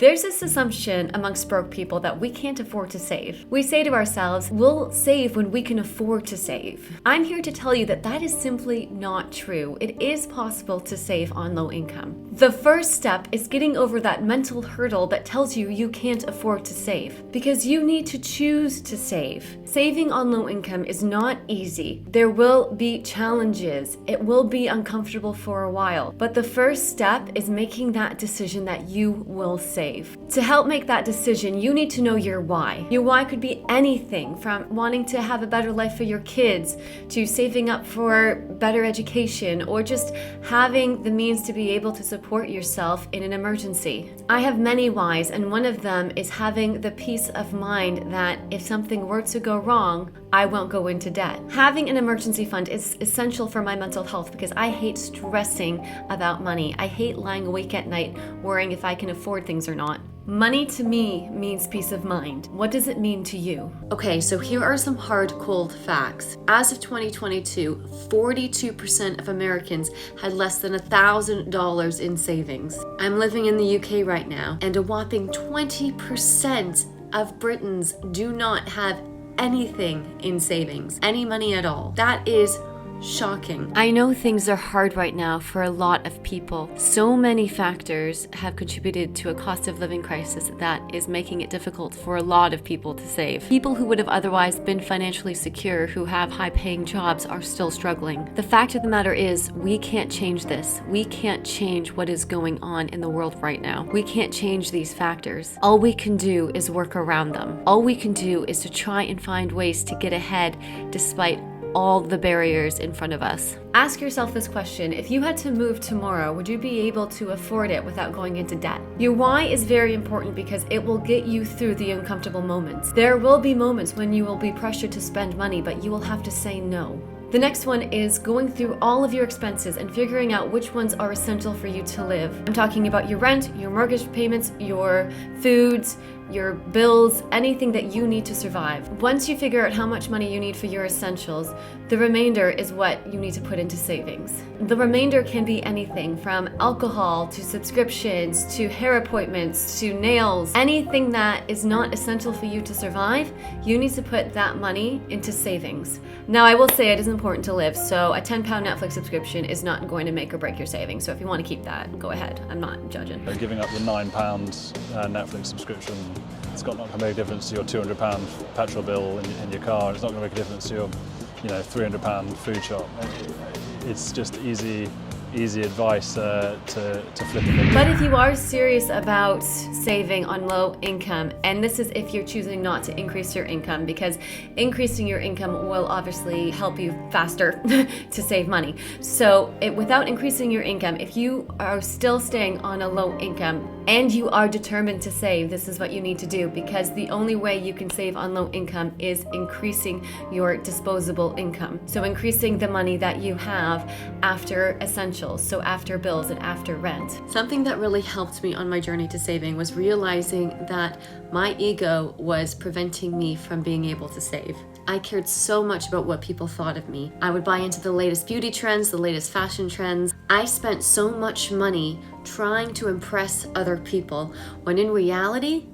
There's this assumption amongst broke people that we can't afford to save. We say to ourselves, we'll save when we can afford to save. I'm here to tell you that that is simply not true. It is possible to save on low income. The first step is getting over that mental hurdle that tells you you can't afford to save, because you need to choose to save. Saving on low income is not easy. There will be challenges. It will be uncomfortable for a while, but the first step is making that decision that you will save. To help make that decision, you need to know your why. Your why could be anything from wanting to have a better life for your kids, to saving up for better education, or just having the means to be able to support yourself in an emergency. I have many whys, and one of them is having the peace of mind that if something were to go wrong, I won't go into debt. Having an emergency fund is essential for my mental health because I hate stressing about money. I hate lying awake at night worrying if I can afford things or not. Money to me means peace of mind. What does it mean to you? Okay, so here are some hard, cold facts. As of 2022, 42% of Americans had less than $1,000 in savings. I'm living in the UK right now, and a whopping 20% of Britons do not have anything in savings, any money at all. That is shocking. I know things are hard right now for a lot of people. So many factors have contributed to a cost of living crisis that is making it difficult for a lot of people to save. People who would have otherwise been financially secure, who have high-paying jobs, are still struggling. The fact of the matter is, we can't change this. We can't change what is going on in the world right now. We can't change these factors. All we can do is work around them. All we can do is to try and find ways to get ahead despite all the barriers in front of us. Ask yourself this question: if you had to move tomorrow, would you be able to afford it without going into debt? Your why is very important because it will get you through the uncomfortable moments. There will be moments when you will be pressured to spend money, but you will have to say no. The next one is going through all of your expenses and figuring out which ones are essential for you to live. I'm talking about your rent, your mortgage payments, your foods, your bills, anything that you need to survive. Once you figure out how much money you need for your essentials, the remainder is what you need to put into savings. The remainder can be anything from alcohol to subscriptions to hair appointments to nails. Anything that is not essential for you to survive, you need to put that money into savings. Now, I will say it is important to live, so a £10 Netflix subscription is not going to make or break your savings. So if you want to keep that, go ahead. I'm not judging. Giving up the £9 Netflix subscription, it's not going to make a difference to your £200 petrol bill in your car. It's not going to make a difference to your, £300 food shop. It's just easy advice to flip it. But if you are serious about saving on low income, and this is if you're choosing not to increase your income, because increasing your income will obviously help you faster to save money. So without increasing your income, if you are still staying on a low income and you are determined to save, this is what you need to do, because the only way you can save on low income is increasing your disposable income. So increasing the money that you have after essentials. So after bills and after rent. Something that really helped me on my journey to saving was realizing that my ego was preventing me from being able to save. I cared so much about what people thought of me. I would buy into the latest beauty trends, the latest fashion trends. I spent so much money trying to impress other people, when in reality,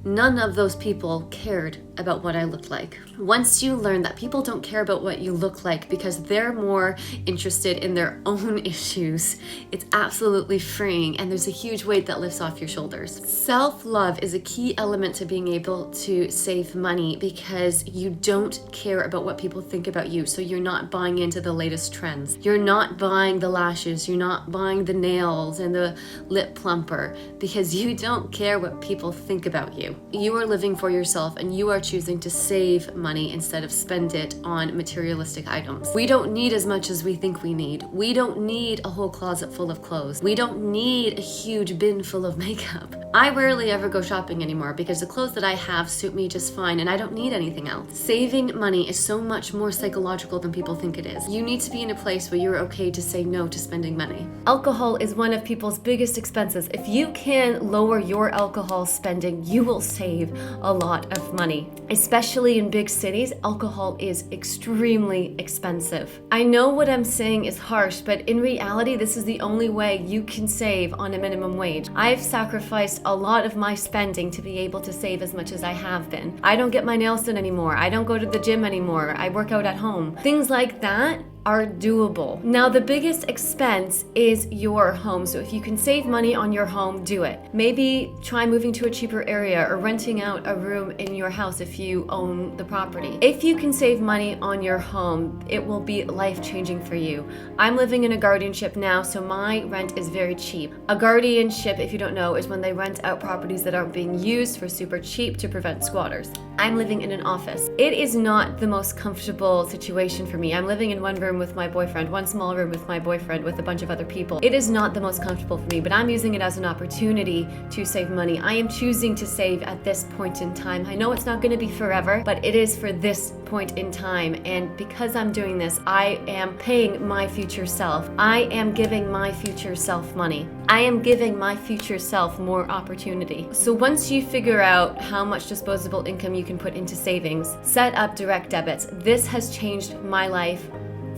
none of those people cared about what I looked like. Once you learn that people don't care about what you look like because they're more interested in their own issues, it's absolutely freeing, and there's a huge weight that lifts off your shoulders. Self-love is a key element to being able to save money because you don't care about what people think about you, so you're not buying into the latest trends. You're not buying the lashes, you're not buying the nails and the lip plumper because you don't care what people think about you. You are living for yourself, and you are choosing to save money instead of spend it on materialistic items. We don't need as much as we think we need. We don't need a whole closet full of clothes. We don't need a huge bin full of makeup. I rarely ever go shopping anymore because the clothes that I have suit me just fine, and I don't need anything else. Saving money is so much more psychological than people think it is. You need to be in a place where you're okay to say no to spending money. Alcohol is one of people's biggest expenses. If you can lower your alcohol spending, you will save a lot of money. Especially in big cities, alcohol is extremely expensive. I know what I'm saying is harsh, but in reality, this is the only way you can save on a minimum wage. I've sacrificed a lot of my spending to be able to save as much as I have been. I don't get my nails done anymore. I don't go to the gym anymore. I work out at home. Things like that are doable. Now, the biggest expense is your home. So if you can save money on your home, do it. Maybe try moving to a cheaper area or renting out a room in your house if you own the property. If you can save money on your home, it will be life-changing for you. I'm living in a guardianship now, so my rent is very cheap. A guardianship, if you don't know, is when they rent out properties that aren't being used for super cheap to prevent squatters. I'm living in an office. It is not the most comfortable situation for me. I'm living in one room with my boyfriend, one small room with my boyfriend with a bunch of other people. It is not the most comfortable for me, but I'm using it as an opportunity to save money. I am choosing to save at this point in time. I know it's not going to be forever, but it is for this point in time. And because I'm doing this, I am paying my future self. I am giving my future self money. I am giving my future self more opportunity. So once you figure out how much disposable income you can put into savings, set up direct debits. This has changed my life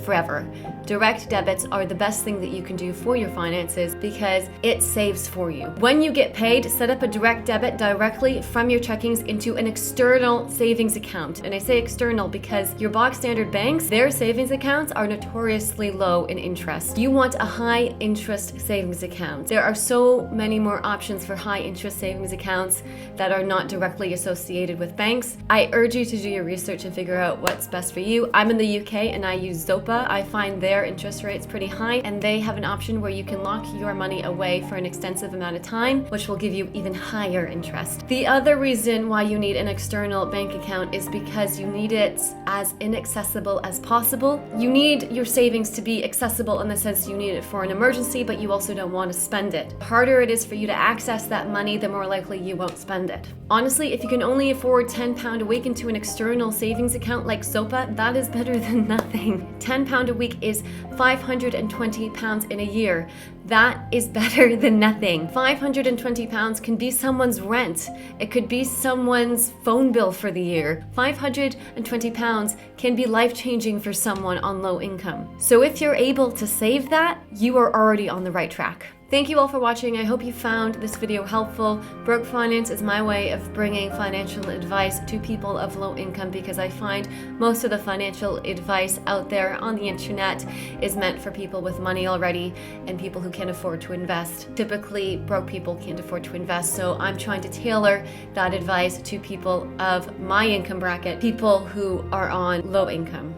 forever. Direct debits are the best thing that you can do for your finances because it saves for you. When you get paid, set up a direct debit directly from your checkings into an external savings account. And I say external because your box standard banks, their savings accounts are notoriously low in interest. You want a high interest savings account. There are so many more options for high interest savings accounts that are not directly associated with banks. I urge you to do your research and figure out what's best for you. I'm in the UK and I use Zopa. I find their interest rates pretty high, and they have an option where you can lock your money away for an extensive amount of time, which will give you even higher interest. The other reason why you need an external bank account is because you need it as inaccessible as possible. You need your savings to be accessible in the sense you need it for an emergency, but you also don't want to spend it. The harder it is for you to access that money, the more likely you won't spend it. Honestly, if you can only afford £10 a week into an external savings account like Zopa, that is better than nothing. £10 a week is £520 in a year. That is better than nothing. £520 can be someone's rent. It could be someone's phone bill for the year. £520 can be life-changing for someone on low income. So if you're able to save that, you are already on the right track. Thank you all for watching. I hope you found this video helpful. Broke Finance is my way of bringing financial advice to people of low income because I find most of the financial advice out there on the internet is meant for people with money already and people who can't afford to invest. Typically, broke people can't afford to invest, so I'm trying to tailor that advice to people of my income bracket, people who are on low income.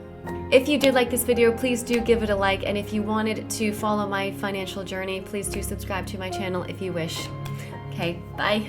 If you did like this video, please do give it a like, and if you wanted to follow my financial journey, please do subscribe to my channel if you wish. Okay, bye.